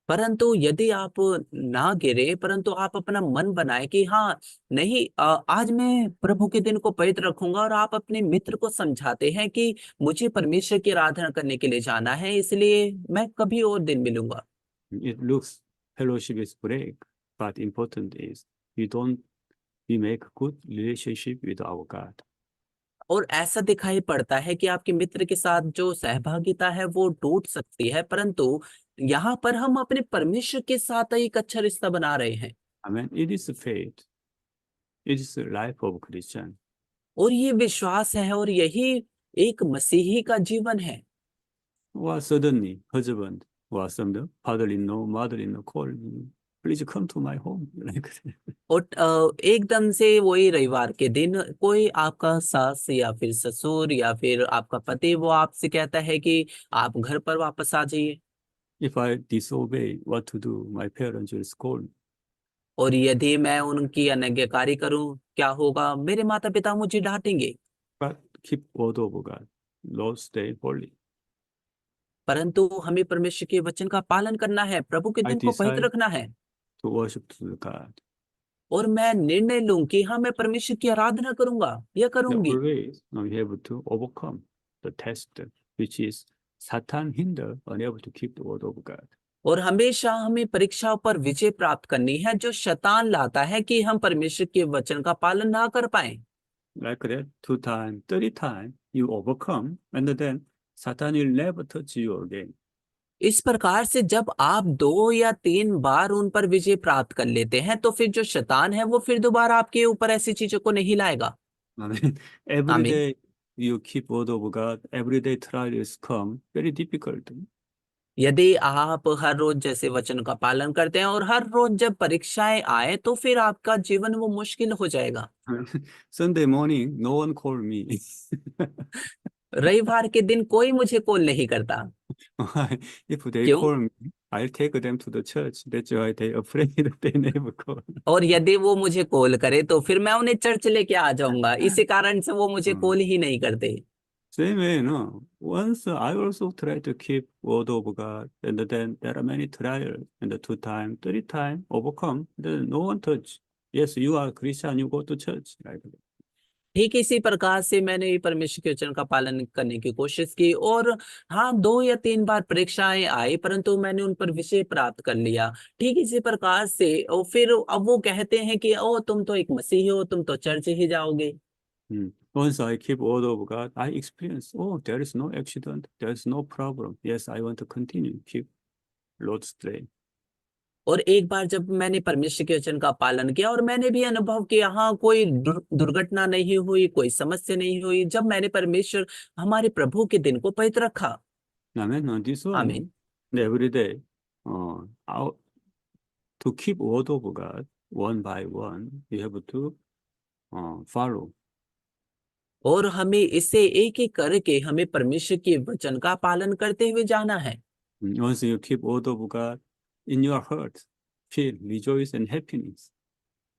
परंतु यदि आप ना गिरे, परंतु आप अपना मन बनाए कि हाँ नहीं, आज मैं प्रभु के दिन को पवित्र रखूंगा, और आप अपने मित्र को समझाते हैं कि मुझे परमेश्वर की आराधना करने के लिए जाना है, इसलिए मैं कभी और दिन मिलूंगा। It looks fellowship is break, but important is we make good relationship with our God. और ऐसा दिखाई पड़ता है कि आपके मित्र के साथ जो सहभागिता है वो टूट सकती है, परंतु यहाँ पर हम अपने परमेश्वर के साथ एक अच्छा रिश्ता बना रहे हैं। Amen. It is faith. It is the life of Christian. और ये विश्वास है, और यही एक मसीही का जीवन है। Or suddenly, husband or some father-in-law, mother-in-law call me, please come to my home. Like that. और एकदम से वही रविवार के दिन कोई आपका सास या फिर ससुर या फिर आपका पति वो आपसे कहता है कि आप घर पर वापस आ जाइए। If I disobey what to do, my parents will scold me. और यदि मैं उनकी अनाज्ञाकारी करूं, क्या होगा? मेरे माता पिता मुझे डांटेंगे। But keep word of God. Lord, stay holy. परंतु हमें परमेश्वर के वचन का पालन करना है, प्रभु के I दिन को पवित्र decide रखना है। to worship to God. और मैं निर्णय लूं कि हाँ, मैं परमेश्वर की आराधना करूंगा या Now, करूंगी। always we have to overcome the test, which is Satan hinder unable to keep the word of God. और हमेशा हमें परीक्षाओं पर विजय प्राप्त करनी है, जो शैतान लाता है कि हम परमेश्वर के वचन का पालन ना कर पाए। Like that, 2 times, 30 times, you overcome, and then Satan will never touch you again. इस प्रकार से जब आप 2 या 3 बार उन पर विजय प्राप्त कर लेते हैं, तो फिर जो शैतान है वो फिर दोबारा आपके ऊपर ऐसी चीजों को नहीं लाएगा। Amen. Every आमीन। day you keep word of God. Every day trials come, very difficult. यदि आप हर रोज जैसे वचन का पालन करते हैं और हर रोज जब परीक्षाएं आए, तो फिर आपका जीवन वो मुश्किल हो जाएगा। Sunday morning, no one called me. रविवार के दिन कोई मुझे कॉल नहीं करता। Why? If they क्यों? call me, I'll take them to the church. That's why they afraid they never call. और यदि वो मुझे कॉल करे तो फिर मैं उन्हें चर्च लेके आ जाऊंगा, इसी कारण से वो मुझे Hmm. कॉल ही नहीं करते। Same way, no. Once I also try to keep word of God, and then there are many trials, and the 2 times, 30 times overcome. Then no one touch. Yes, you are Christian, you go to church. Like that. ठीक इसी प्रकार से मैंने भी परमेश्वर के वचन का पालन करने की कोशिश की, और हाँ, 2 या 3 बार परीक्षाएं आई, परंतु मैंने उन पर विजय प्राप्त कर लिया। ठीक इसी प्रकार से और फिर अब वो कहते हैं कि ओ तुम तो एक मसीही हो, तुम तो चर्च ही जाओगे। Once I keep word of God, I experience, oh, there is no accident, there is no problem. Yes, I want to continue, keep Lord's way. और एक बार जब मैंने परमेश्वर के वचन का पालन किया और मैंने भी अनुभव किया, हाँ कोई दुर्घटना नहीं हुई, कोई समस्या नहीं हुई, जब मैंने परमेश्वर हमारे प्रभु के दिन को पवित्र रखा। Amen. On this one, आमीन। every day, out to keep word of God one by one, you have to follow. और हमें इसे एक एक करके हमें परमेश्वर के वचन का पालन करते हुए जाना है। Once you keep word of God in your heart, feel rejoice and happiness.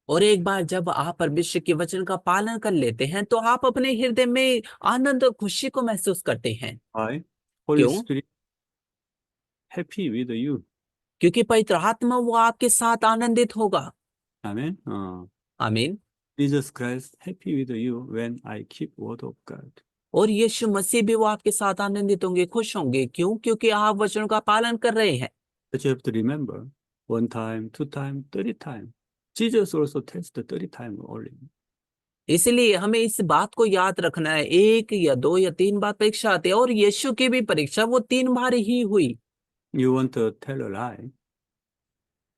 और एक बार जब आप परमेश्वर के वचन का पालन कर लेते हैं, तो आप अपने हृदय में आनंद और खुशी को महसूस करते हैं। Why? Holy क्यों? Spirit happy with you. क्योंकि पवित्र आत्मा वो आपके साथ आनंदित होगा। Amen. आमीन। Jesus Christ happy with you when I keep word of God. और यीशु मसीह भी वो आपके साथ आनंदित होंगे, खुश होंगे। क्यों? क्योंकि आप वचनों का पालन कर रहे हैं। But you have to remember, 1 time, 2 time, 30 time. Jesus also tested 30 time only. इसलिए हमें इस बात को याद रखना है, 1 या 2 या 3 बार परीक्षा आती है, और यीशु की भी परीक्षा वो 3 बार ही हुई। You want to tell a lie,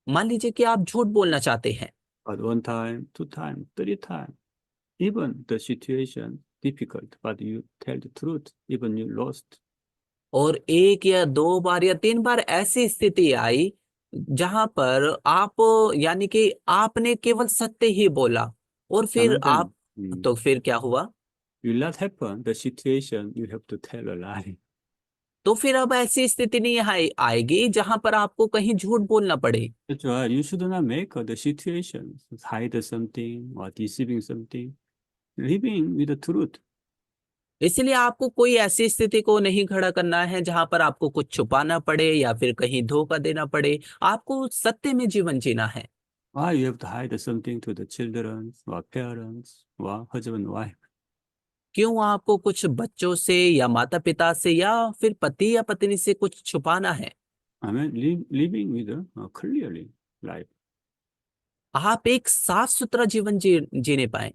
मान लीजिए कि आप झूठ बोलना चाहते हैं, but 1 time, 2 time, 30 time. Even the situation difficult, but you tell the truth, even you lost. और 1 या 2 बार या 3 बार ऐसी स्थिति आई जहां पर आप, यानी कि आपने केवल सत्य ही बोला, और फिर And आप, then तो फिर क्या हुआ? will not happen. The situation you have to tell a lie. तो फिर अब ऐसी स्थिति नहीं आएगी जहां पर आपको कहीं झूठ बोलना पड़े। That's why you should not make the situation hide something or deceiving something. Living with the truth. इसलिए आपको कोई ऐसी स्थिति को नहीं खड़ा करना है जहां पर आपको कुछ छुपाना पड़े या फिर कहीं धोखा देना पड़े। आपको सत्य में जीवन जीना है। Why you have to hide something to the children or parents or husband, wife? क्यों आपको कुछ बच्चों से या माता पिता से या फिर पति या पत्नी से कुछ छुपाना है? I mean, living with clearly life. आप एक साफ सुथरा जीवन जीने पाए।